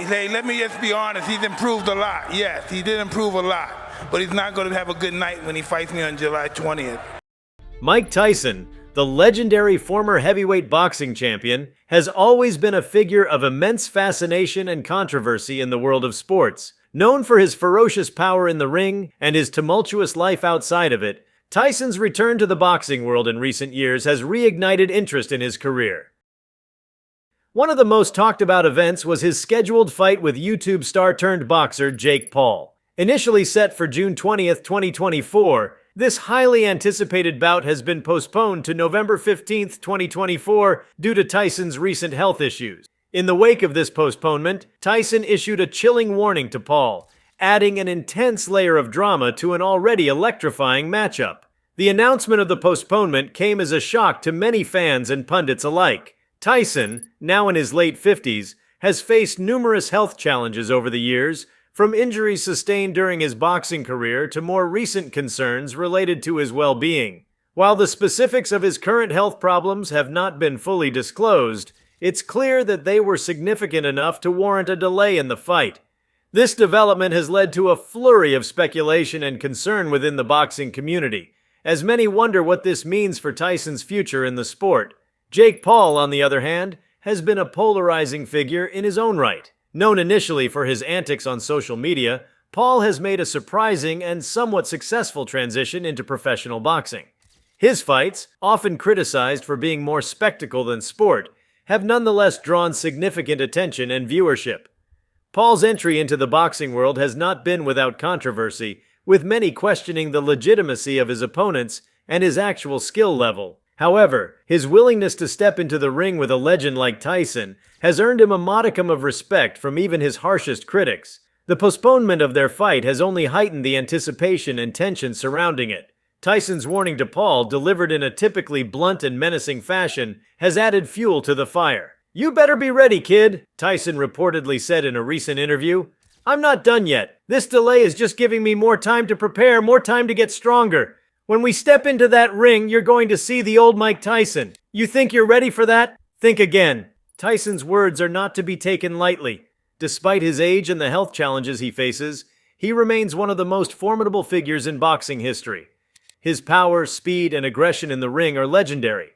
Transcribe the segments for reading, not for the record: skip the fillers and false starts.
Hey, let me just be honest. He's improved a lot. Yes, he did improve a lot. But he's not going to have a good night when he fights me on July 20th. Mike Tyson, the legendary former heavyweight boxing champion, has always been a figure of immense fascination and controversy in the world of sports. Known for his ferocious power in the ring and his tumultuous life outside of it, Tyson's return to the boxing world in recent years has reignited interest in his career. One of the most talked about events was his scheduled fight with YouTube star-turned-boxer Jake Paul. Initially set for June 20th, 2024, this highly anticipated bout has been postponed to November 15th, 2024 due to Tyson's recent health issues. In the wake of this postponement, Tyson issued a chilling warning to Paul, adding an intense layer of drama to an already electrifying matchup. The announcement of the postponement came as a shock to many fans and pundits alike. Tyson, now in his late 50s, has faced numerous health challenges over the years, from injuries sustained during his boxing career to more recent concerns related to his well-being. While the specifics of his current health problems have not been fully disclosed, it's clear that they were significant enough to warrant a delay in the fight. This development has led to a flurry of speculation and concern within the boxing community, as many wonder what this means for Tyson's future in the sport. Jake Paul, on the other hand, has been a polarizing figure in his own right. Known initially for his antics on social media, Paul has made a surprising and somewhat successful transition into professional boxing. His fights, often criticized for being more spectacle than sport, have nonetheless drawn significant attention and viewership. Paul's entry into the boxing world has not been without controversy, with many questioning the legitimacy of his opponents and his actual skill level. However, his willingness to step into the ring with a legend like Tyson has earned him a modicum of respect from even his harshest critics. The postponement of their fight has only heightened the anticipation and tension surrounding it. Tyson's warning to Paul, delivered in a typically blunt and menacing fashion, has added fuel to the fire. "You better be ready, kid," Tyson reportedly said in a recent interview. "I'm not done yet. This delay is just giving me more time to prepare, more time to get stronger. When we step into that ring, you're going to see the old Mike Tyson. You think you're ready for that? Think again." Tyson's words are not to be taken lightly. Despite his age and the health challenges he faces, he remains one of the most formidable figures in boxing history. His power, speed, and aggression in the ring are legendary,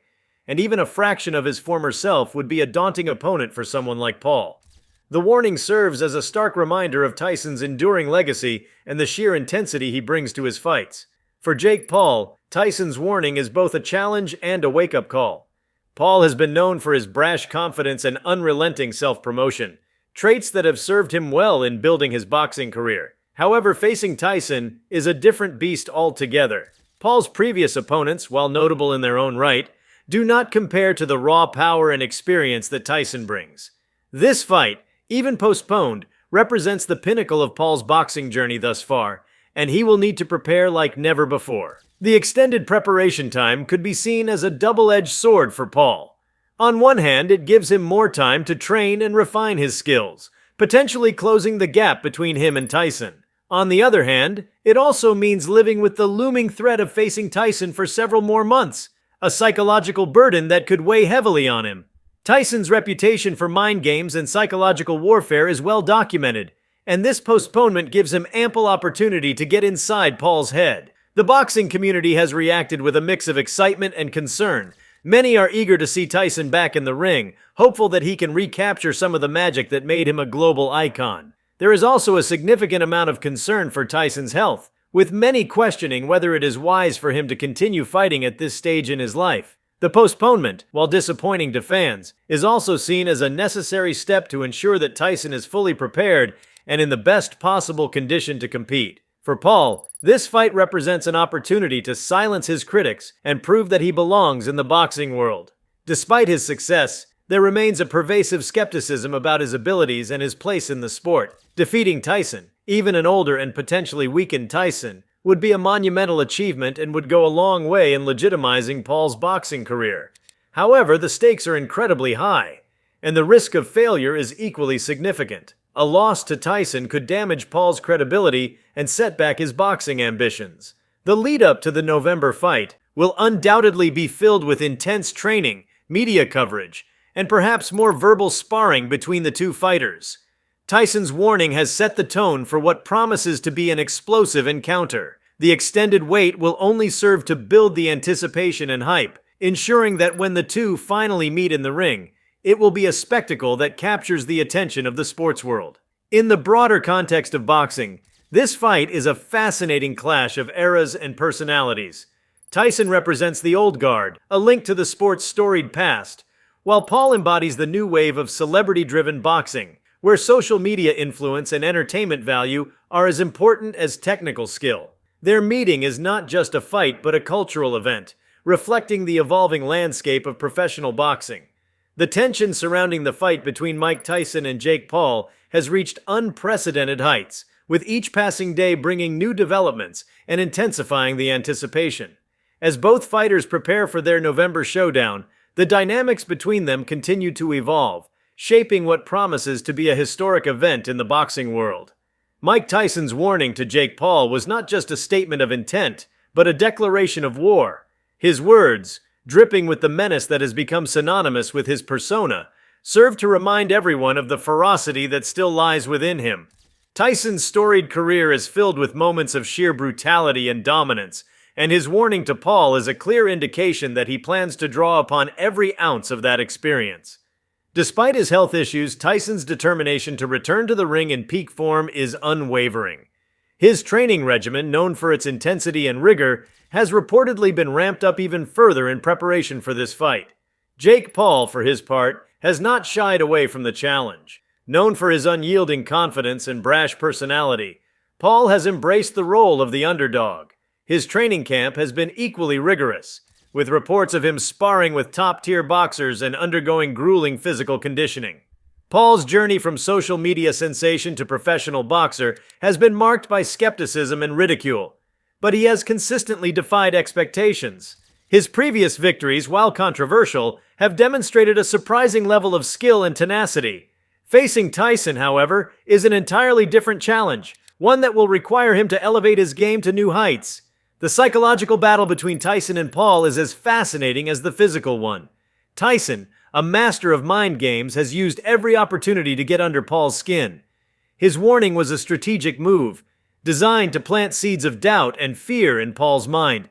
and even a fraction of his former self would be a daunting opponent for someone like Paul. The warning serves as a stark reminder of Tyson's enduring legacy and the sheer intensity he brings to his fights. For Jake Paul, Tyson's warning is both a challenge and a wake-up call. Paul has been known for his brash confidence and unrelenting self-promotion, traits that have served him well in building his boxing career. However, facing Tyson is a different beast altogether. Paul's previous opponents, while notable in their own right, do not compare to the raw power and experience that Tyson brings. This fight, even postponed, represents the pinnacle of Paul's boxing journey thus far, and he will need to prepare like never before. The extended preparation time could be seen as a double-edged sword for Paul. On one hand, it gives him more time to train and refine his skills, potentially closing the gap between him and Tyson. On the other hand, it also means living with the looming threat of facing Tyson for several more months, a psychological burden that could weigh heavily on him. Tyson's reputation for mind games and psychological warfare is well documented, and this postponement gives him ample opportunity to get inside Paul's head. The boxing community has reacted with a mix of excitement and concern. Many are eager to see Tyson back in the ring, hopeful that he can recapture some of the magic that made him a global icon. There is also a significant amount of concern for Tyson's health, with many questioning whether it is wise for him to continue fighting at this stage in his life. The postponement, while disappointing to fans, is also seen as a necessary step to ensure that Tyson is fully prepared and in the best possible condition to compete. For Paul, this fight represents an opportunity to silence his critics and prove that he belongs in the boxing world. Despite his success, there remains a pervasive skepticism about his abilities and his place in the sport. Defeating Tyson, even an older and potentially weakened Tyson, would be a monumental achievement and would go a long way in legitimizing Paul's boxing career. However, the stakes are incredibly high, and the risk of failure is equally significant. A loss to Tyson could damage Paul's credibility and set back his boxing ambitions. The lead-up to the November fight will undoubtedly be filled with intense training, media coverage, and perhaps more verbal sparring between the two fighters. Tyson's warning has set the tone for what promises to be an explosive encounter. The extended wait will only serve to build the anticipation and hype, ensuring that when the two finally meet in the ring, it will be a spectacle that captures the attention of the sports world. In the broader context of boxing, this fight is a fascinating clash of eras and personalities. Tyson represents the old guard, a link to the sport's storied past, while Paul embodies the new wave of celebrity-driven boxing, where social media influence and entertainment value are as important as technical skill. Their meeting is not just a fight but a cultural event, reflecting the evolving landscape of professional boxing. The tension surrounding the fight between Mike Tyson and Jake Paul has reached unprecedented heights, with each passing day bringing new developments and intensifying the anticipation. As both fighters prepare for their November showdown, the dynamics between them continue to evolve, shaping what promises to be a historic event in the boxing world. Mike Tyson's warning to Jake Paul was not just a statement of intent, but a declaration of war. His words, dripping with the menace that has become synonymous with his persona, serve to remind everyone of the ferocity that still lies within him. Tyson's storied career is filled with moments of sheer brutality and dominance, and his warning to Paul is a clear indication that he plans to draw upon every ounce of that experience. Despite his health issues, Tyson's determination to return to the ring in peak form is unwavering. His training regimen, known for its intensity and rigor, has reportedly been ramped up even further in preparation for this fight. Jake Paul, for his part, has not shied away from the challenge. Known for his unyielding confidence and brash personality, Paul has embraced the role of the underdog. His training camp has been equally rigorous, with reports of him sparring with top-tier boxers and undergoing grueling physical conditioning. Paul's journey from social media sensation to professional boxer has been marked by skepticism and ridicule, but he has consistently defied expectations. His previous victories, while controversial, have demonstrated a surprising level of skill and tenacity. Facing Tyson, however, is an entirely different challenge, one that will require him to elevate his game to new heights. The psychological battle between Tyson and Paul is as fascinating as the physical one. Tyson, a master of mind games, has used every opportunity to get under Paul's skin. His warning was a strategic move, designed to plant seeds of doubt and fear in Paul's mind.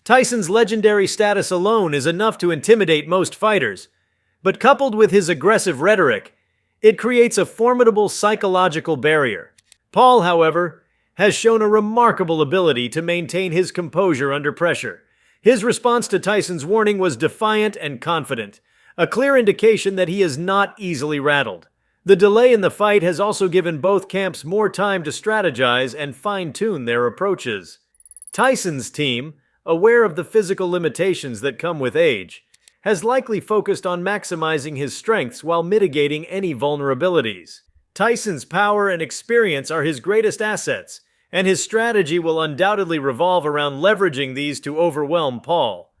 Tyson's legendary status alone is enough to intimidate most fighters, but coupled with his aggressive rhetoric, it creates a formidable psychological barrier. Paul, however, has shown a remarkable ability to maintain his composure under pressure. His response to Tyson's warning was defiant and confident, a clear indication that he is not easily rattled. The delay in the fight has also given both camps more time to strategize and fine-tune their approaches. Tyson's team, aware of the physical limitations that come with age, has likely focused on maximizing his strengths while mitigating any vulnerabilities. Tyson's power and experience are his greatest assets, and his strategy will undoubtedly revolve around leveraging these to overwhelm Paul.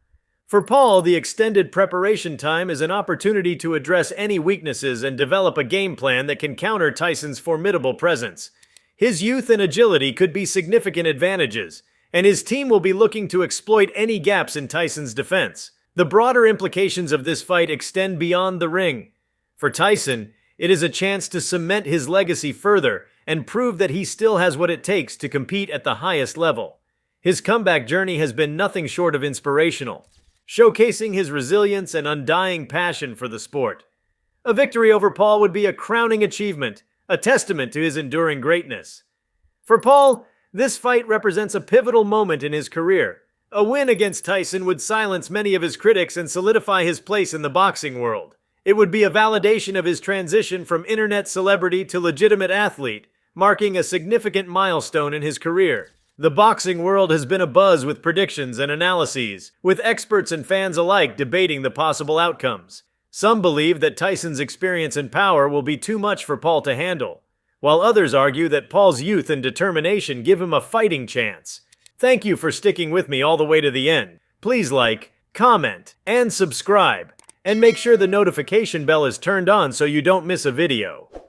For Paul, the extended preparation time is an opportunity to address any weaknesses and develop a game plan that can counter Tyson's formidable presence. His youth and agility could be significant advantages, and his team will be looking to exploit any gaps in Tyson's defense. The broader implications of this fight extend beyond the ring. For Tyson, it is a chance to cement his legacy further and prove that he still has what it takes to compete at the highest level. His comeback journey has been nothing short of inspirational, showcasing his resilience and undying passion for the sport. A victory over Paul would be a crowning achievement, a testament to his enduring greatness. For Paul, this fight represents a pivotal moment in his career. A win against Tyson would silence many of his critics and solidify his place in the boxing world. It would be a validation of his transition from internet celebrity to legitimate athlete, marking a significant milestone in his career. The boxing world has been abuzz with predictions and analyses, with experts and fans alike debating the possible outcomes. Some believe that Tyson's experience and power will be too much for Paul to handle, while others argue that Paul's youth and determination give him a fighting chance. Thank you for sticking with me all the way to the end. Please like, comment, and subscribe, and make sure the notification bell is turned on so you don't miss a video.